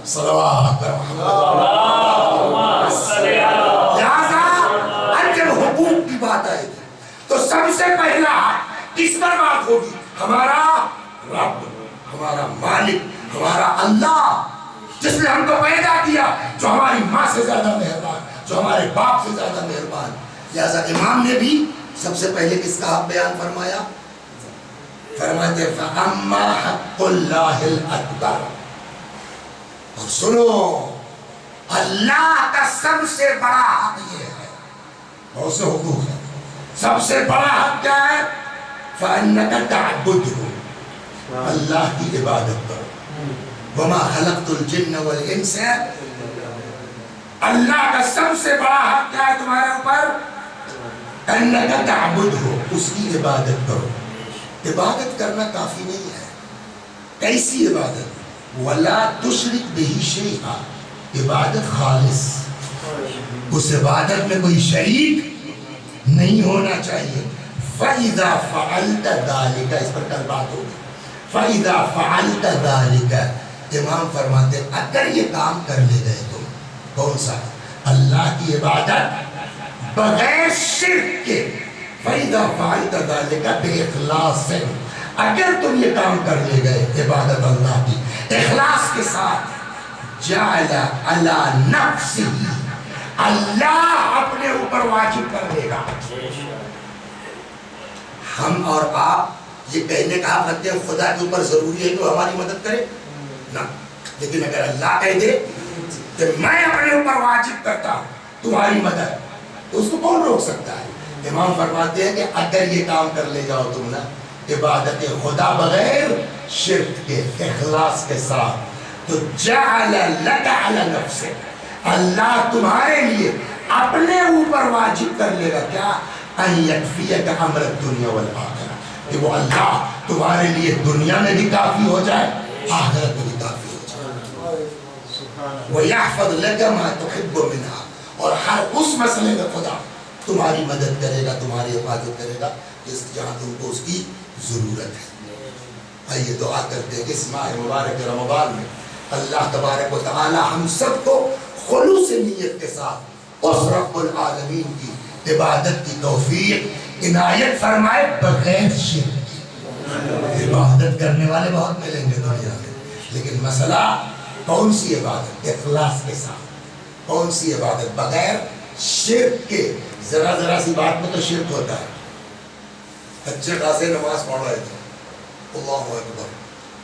صلوات لہذا جب حقوق کی بات آئے گی تو سب سے پہلا کس پر بات ہوگی؟ ہمارا رب، ہمارا مالک، ہمارا اللہ جس نے ہم کو پیدا کیا، جو ہماری ماں سے زیادہ مہربان، جو ہمارے باپ سے زیادہ مہربان. لہذا امام نے بھی سب سے پہلے کس کا حق بیان فرمایا؟ فرماتے فَأَمَّا حَقُّ اللَّهِ الْأَكْبَرُ. اور سنو، اللہ کا سب سے بڑا حق یہ ہے، بہت سے حقوق ہیں، سب سے بڑا حق کیا ہے؟ فَأَنَّكَ تَعْبُدْهُ، اللہ کی عبادت کرو. وَمَا خَلَقْتُ الْجِنَّ وَالْإِنسَ. اللہ کا سب سے بڑا حق کیا ہے تمہارے اوپر؟ أَنَّكَ تَعْبُدْهُ، اس کی عبادت کرو. عبادت کرنا کافی نہیں ہے. کیسی عبادت؟ وَلَا تُشْرِكْ بِهِ شَيْئًا، عبادت خالص، اس عبادت میں کوئی شریک نہیں ہونا چاہیے. فَإِذَا فَعَلْتَ ذَلِكَ، اس پر کل بات ہوگی. فَإِذَا فَعَلْتَ ذَلِكَ، امام فرماتے اگر یہ کام کر لے گئے تم، کون سا؟ اللہ کی عبادت بغیر شرک کے. فَإِذَا فَعَلْتَ ذَلِكَ بِإِخْلَاصٍ، اگر تم یہ کام کر لے گئے عبادت اللہ کی اخلاص کے ساتھ، جَعَلَ عَلَى نَفْسِهِ، اللہ اپنے اوپر واجب کر لے گا. ہم اور آپ یہ کہنے کا حق رکھتے ہیں خدا کے اوپر ضروری ہے کہ ہماری مدد کرے نا، لیکن اگر اللہ کہہ دے کہ میں اپنے اوپر واجب کرتا ہوں تمہاری مدد، تو اس کو کون روک سکتا ہے؟ امام فرماتے ہیں کہ اگر یہ کام کر لے جاؤ تم نا، عبادت خدا بغیر شرک کے اخلاص کے ساتھ، تو جعل لک علی نفسک، اللہ تمہارے لیے اپنے اوپر واجب کر لے گا کیا؟ ان یکفیک امر الدنیا والآخرہ، کہ وہ اللہ تمہارے لیے دنیا میں بھی کافی ہو جائے، آخرت میں بھی کافی ہو جائے. وَيَحْفَظْ لَكَ مَا تُحِبُّ مِنْهَا، اور ہر اس مسئلے میں خدا تمہاری مدد کرے گا، تمہاری حفاظت کرے گا جہاں تم کو اس کی ضرورت ہے. آئیے دعا کرتے ہیں کہ اس ماہ مبارک رمضان میں اللہ تبارک و تعالی ہم سب کو خلوص نیت کے ساتھ اس رب العالمین کی عبادت کی توفیق عنایت فرمائے بغیر شرک کی. عبادت کرنے والے بہت ملیں گے دنیا میں، لیکن مسئلہ کون سی عبادت؟ اخلاص کے ساتھ. کون سی عبادت؟ بغیر شرک کے. ذرا ذرا سی بات میں تو شرک ہوتا ہے. اچھے خاصے نماز پڑھ رہے تھے، اللہ اکبر،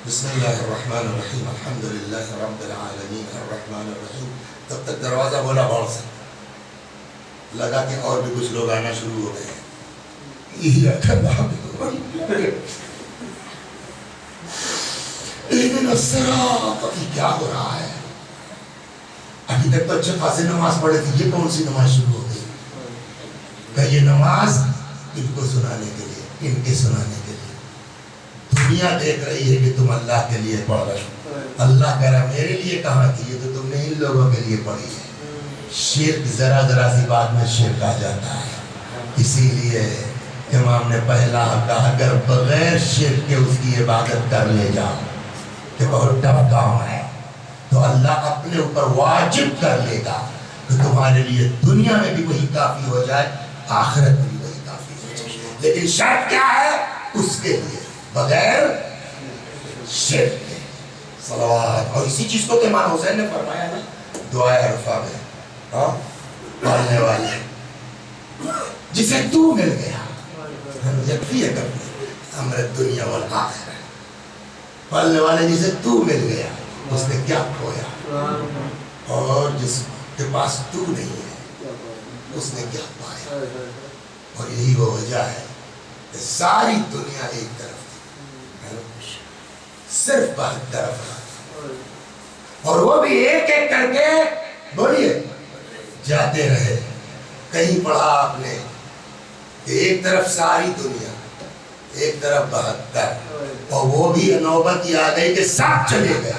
بسم اللہ الرحمن الرحیم الحمدللہ رب العالمین الرحمن الرحیم، تب تک دروازہ بولا بڑھ سے لگا کہ اور بھی کچھ لوگ آنا شروع ہو گئے لیکن الصراط، ابھی کیا ہو رہا ہے؟ ابھی تک تو اچھے خاصے نماز پڑھے تھے، یہ کون سی نماز شروع ہو گئی؟ کہ یہ نماز ان کو سنانے کے لیے، ان کے سنانے کے لیے. دنیا دیکھ رہی ہے کہ تم اللہ کے لیے پڑھ رہے ہو، اللہ کہہ رہا میرے لیے کہاں کی، یہ تو تم نے ان لوگوں کے لیے پڑھی ہے. شرک ذرا ذرا سی بات میں شرک آ جاتا ہے. اسی لیے امام نے پہلا کہا اگر بغیر شرک کے اس کی عبادت کر لے جاؤ کہ بہت ٹف کام ہے، تو اللہ اپنے اوپر واجب کر لے گا کہ تمہارے لیے دنیا میں بھی وہی کافی ہو جائے، آخرت میں بھی وہی کافی ہو جائے. لیکن شرط کیا ہے؟ اس کے لیے بغیر شرک کے. صلوات. اور اسی چیز کو امام حسین نے فرمایا نا دعائے عرفہ میں، پڑھنے والے جسے تو مل گیا یکفی ہے امر الدنیا والآخرہ، پڑھنے والے جسے تو مل گیا اس نے کیا کھویا، اور جس کے پاس تو نہیں ہے اس نے کیا پایا. اور یہی وہ وجہ ہے کہ ساری دنیا ایک طرف تھی، صرف باہر طرف، اور وہ بھی ایک ایک کر کے بولیے جاتے رہے. کہیں پڑھا آپ نے کہ ایک طرف ساری دنیا، ایک طرف 72، اور وہ بھی نوبت یہ آ گئی کہ سب چلے گئے،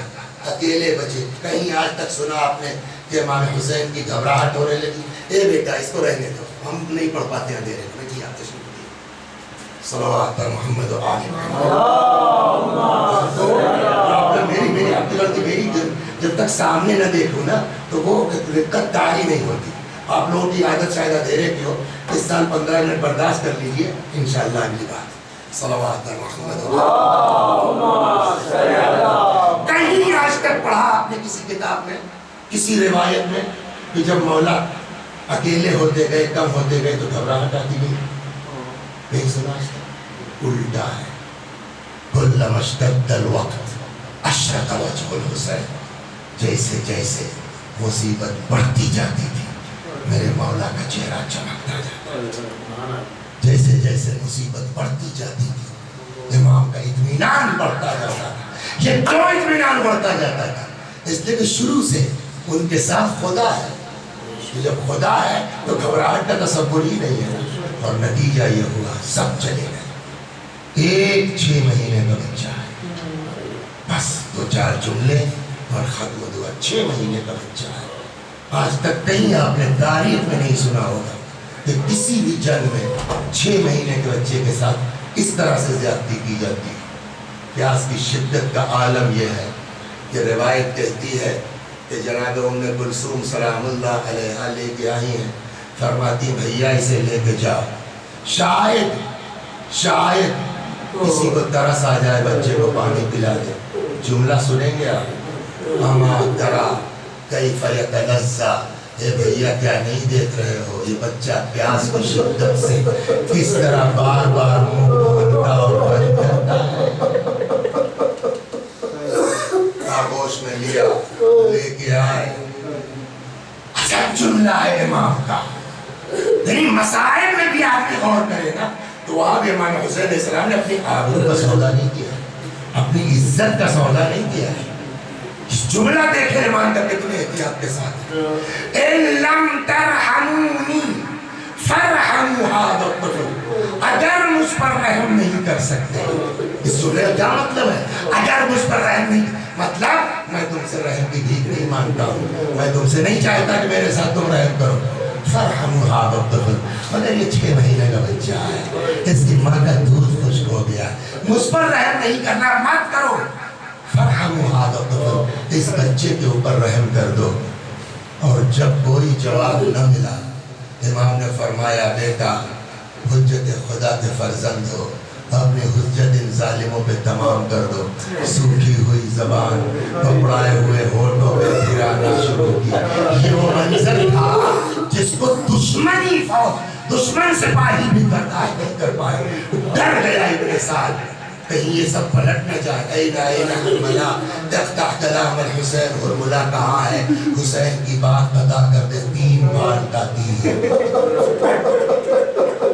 اکیلے بچے. کہیں آج تک سنا آپ نے کہ امام حسین کی گھبراہٹ ہونے لگی، اے بیٹا اس کو رہنے دو، ہم نہیں پڑھ پاتے ہیں، دے رہے بیٹی آپ تشریف لیجیے. صلوات پر محمد و آل محمد. میری آپ کی غلطی میری، جب تک سامنے نہ دیکھوں نا تو وہ دقت تاری نہیں ہوتی. آپ لوگوں کی عادت شاید اندھیرے کی ہو، اس سال 15 منٹ برداشت کر لیجیے، انشاءاللہ اگلی بات. صلوات محمد کہیں آج تک پڑھا آپ نے کسی کتاب میں، کسی روایت میں کہ جب مولا اکیلے ہوتے گئے، کم ہوتے گئے تو گھبراہٹ آتی گئی؟ نہیں سنا آج تک؟ الٹا ہے، کلما اشتد الوقت اشرق وجه الحسین، جیسے جیسے مصیبت بڑھتی جاتی تھی میرے مولا کا چہرہ چمکتا جاتا، جیسے جیسے مصیبت بڑھتی جاتی تھی امام کا اطمینان بڑھتا جاتا تھا۔ یہ کیوں اطمینان بڑھتا جاتا تھا؟ اس لیے کہ شروع سے ان کے ساتھ خدا ہے، جب خدا ہے تو گھبراہٹ کا تصور ہی نہیں ہے، اور نتیجہ یہ ہوا سب چلے گئے۔ ایک 6 مہینے کا بچہ ہے، بس 2-4 جملے اور ختم ہوا، 6 مہینے کا بچہ ہے۔ آج تک کہیں آپ نے تاریخ میں نہیں سنا ہوگا کہ کسی بھی جنگ میں 6 مہینے کے بچے کے ساتھ اس طرح سے زیادتی کی جاتی ہے۔ پیاس کی شدت کا عالم یہ ہے کہ روایت کہتی ہے کہ جناب ام کلثوم سلام اللہ علیہا لے کے آئی ہیں، فرماتی بھیا اسے لے کے جاؤ، شاید کسی کو ترس آ جائے بچے کو پانی پلا دے۔ جملہ سنیں گے آپ، اما ترا کیف یتلذا، اے بھیا کیا نہیں دیکھ رہے ہو یہ بچہ پیاس کی شدت سے کس طرح بار بار منہ کھولتا اور بند کرتا ہے۔ آغوش میں لیا، لے کے آئے، عجب جملہ ہے امام کا۔ یعنی مسائل میں بھی آپ کی غور کرے نا تو وہاں بھی امام حسین علیہ السلام نے اپنی آبرو کا سودا نہیں کیا، اپنی عزت کا سودا نہیں کیا ہے۔ جملہ دیکھیں امام کا کتنے احتیاط کے ساتھ، اِن لَمْ تَرْحَمُونِي فَارْحَمُوا هَذَا الطَّفْلَ، اگر مجھ پر رحم نہیں کر سکتے، اس جملے کا کیا مطلب ہے؟ اگر مجھ پر رحم نہیں، مطلب میں تم سے رحم کی بھیک نہیں مانگتا ہوں، میں تم سے نہیں چاہتا کہ میرے ساتھ تم رحم کرو، فَارْحَمُوا هَذَا الطَّفْلَ، مگر یہ 6 مہینے کا بچہ ہے، اس کی ماں کا دودھ خشک ہو گیا، مجھ پر رحم نہیں کرنا مت کرو، فَارْحَمُوا هَذَا الطَّفْلَ، اس بچے کے اوپر رحم کر دو۔ اور جب کوئی جواب نہ ملا امام نے فرمایا بیٹا حجت خدا کے فرزند ہو، اپنی حجت ان ظالموں پہ تمام کر دو۔ سوکھی ہوئی زبان پکڑائے ہوئے ہونٹوں پہ پھرانا شروع کی۔ یہ وہ منظر تھا جس کو دشمن سپاہی بھی برداشت نہیں کر پائے، ڈر گیا ابن سعد کہیں یہ سب پلٹ نہ جائے۔ اینا حرملا تختہ کلام الحسین، حرملا کہاں ہے؟ حسین کی بات پتا کر دے 3 بار کا تیر۔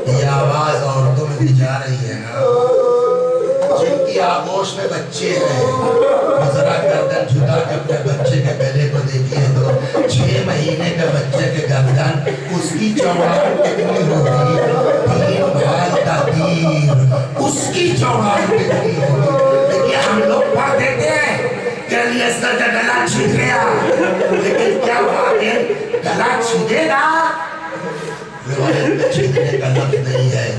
یہ آواز عورتوں میں بھی جا رہی ہے نا، جن کی آغوش میں بچے ہیں، ذرا گردن جھکا کے اپنے بچے کے گلے کو دیکھیے تو 6 مہینے کے بچے کے گردن اس کی چوڑائی کتنی ہوگی؟ 3 بال کا تیر اس کی چوڑائی کتنی ہوگی؟ لیکن ہم لوگ پڑھ دیتے ہیں کہ علی اصغر کا گلا چھیٹ گیا، لیکن کیا واقعی گلا چھیٹے گا؟ روایت میں چھیٹنے کا لفظ نہیں ہے،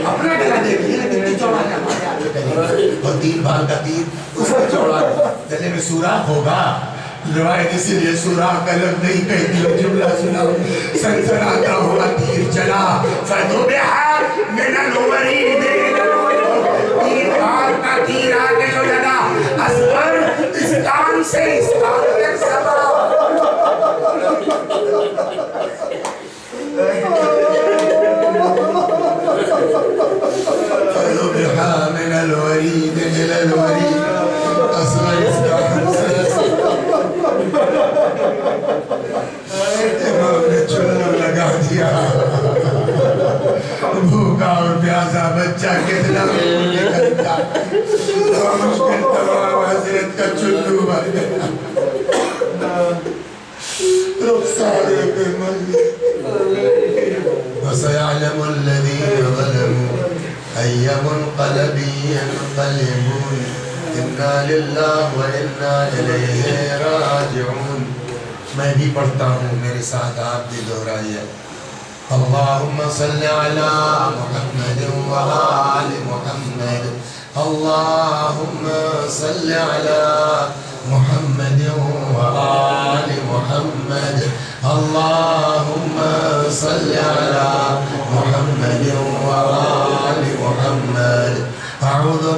اپنا گلا دیکھئے کتنی چوڑائی ہے ہمارے آگے گلے، اور 3 بال کا تیر اس کی چوڑائی، گلے میں سوراخ ہوگا۔ روایت اسی لیے سوراخ کا لفظ نہیں کہتی، جملہ سنا سنسناتا ہوا تیر چلا فَذُبِحَ مِنَ الْوَرِيدِ 3 بال کا تیر آگے جو لگا، اصغر اس کان سے اس کان تک سبا۔ فَذُبِحَ مِنَ الْوَرِيدِ إِلَى الْوَرِيدِ، اصغر اس کان سے امام نے چلو لگا دیا۔ بھوکا اور پیاسا بچہ کتنا نکلتا، مشکل تمام حضرت کا چلو بھر گیا، رخسارے پہ مر گیا۔ وَسَيَعْلَمُ الَّذِينَ ظَلَمُوا أَيَّ مُنْقَلَبٍ يَنْقَلِبُونَ إِنَّا لِلَّهِ وَإِنَّا إِلَيْهِ رَاجِعُونَ۔ میں بھی پڑھتا ہوں، میرے ساتھ آپ بھی دہرائیے۔ اللہم صلی علی محمد وآل محمد، اللہم صلی علی محمد وآل محمد، اللہم صلی علی محمد وآل محمد۔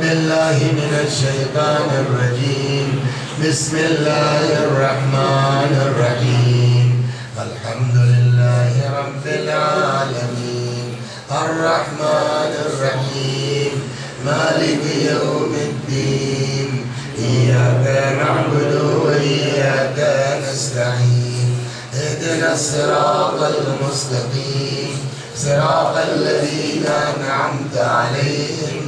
بالله من الشيطان الرجيم بسم الله الرحمن الرحيم الحمد لله رب العالمين الرحمن الرحيم مالك يوم الدين إياك نعبد وإياك نستعين اهدنا الصراط المستقيم صراط الذين أنعمت عليهم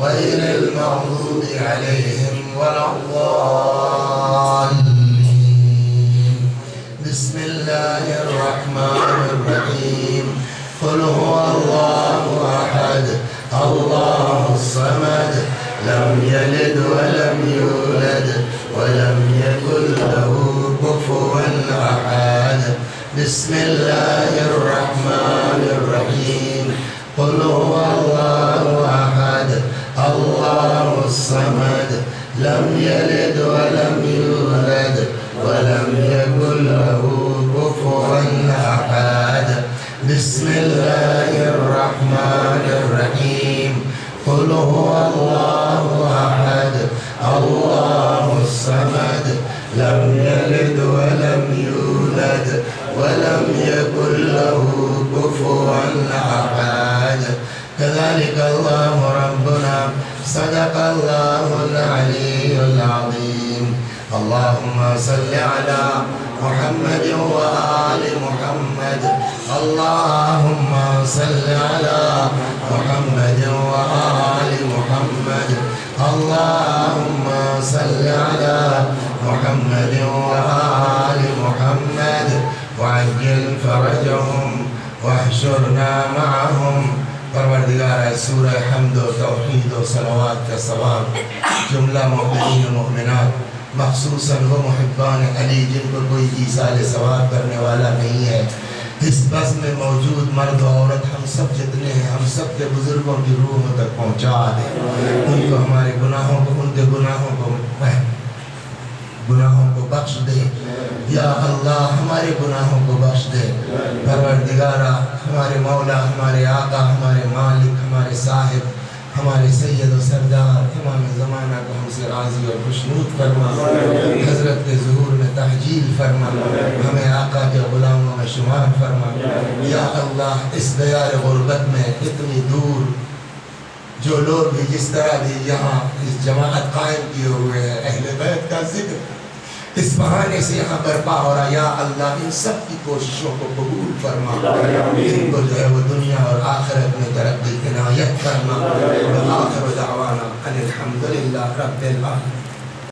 غير المغضوب عليهم ولا الضالين بسم الله الرحمن الرحيم قل هو الله أحد الله الصمد لم يلد ولم يولد ولم يكن له كفوا أحد بسم الله الرحمن الرحيم قل هو الله أحد الله الصمد لم يلد ولم يولد ولم يكن له كفوا أحد بسم الله الرحمن الرحيم قل هو الله أحد الله الصمد لم يلد ولم يولد ولم يكن له كفوا أحد كذلك الله ربنا صدق الله العلي العظيم اللهم صل على محمد وآل محمد اللهم صل على محمد وآل محمد اللهم صل على محمد وآل محمد وعجل فرجهم واحشرنا معهم پروردگار سورہ حمد و توحید و صلوات کا ثواب جملہ مؤمنین و مؤمنات مخصوصاً وہ محبان علی جن کو کوئی ایصال ثواب کرنے والا نہیں ہے اس بس میں موجود مرد و عورت ہم سب جتنے ہیں ہم سب کے بزرگوں کی روحوں تک پہنچا دے ان کو ہمارے گناہوں کو ان کے گناہوں کو بخش دے یا اللہ ہمارے گناہوں کو بخش دے پروردگارہ ہمارے مولا ہمارے آقا ہمارے مالک ہمارے صاحب ہمارے سید و سردار امام زمانہ کو ہم سے راضی اور خوشنود فرما حضرت کے ظہور میں تحجیل فرما ہمیں آقا کے غلاموں میں شمار فرما یا اللہ اس دیار غربت میں اتنی دور جو لوگ بھی جس طرح بھی یہاں اس جماعت قائم کیے ہوئے ہیں اہل بیت کا ذکر اس بہانے سے یہاں برپا ہو رہا یا اللہ ان سب کی کوششوں کو قبول فرما ان کو جو ہے وہ دنیا اور آخرت میں ترقی عنایت فرما وآخر دعوانا ان الحمدللہ رب العالمین.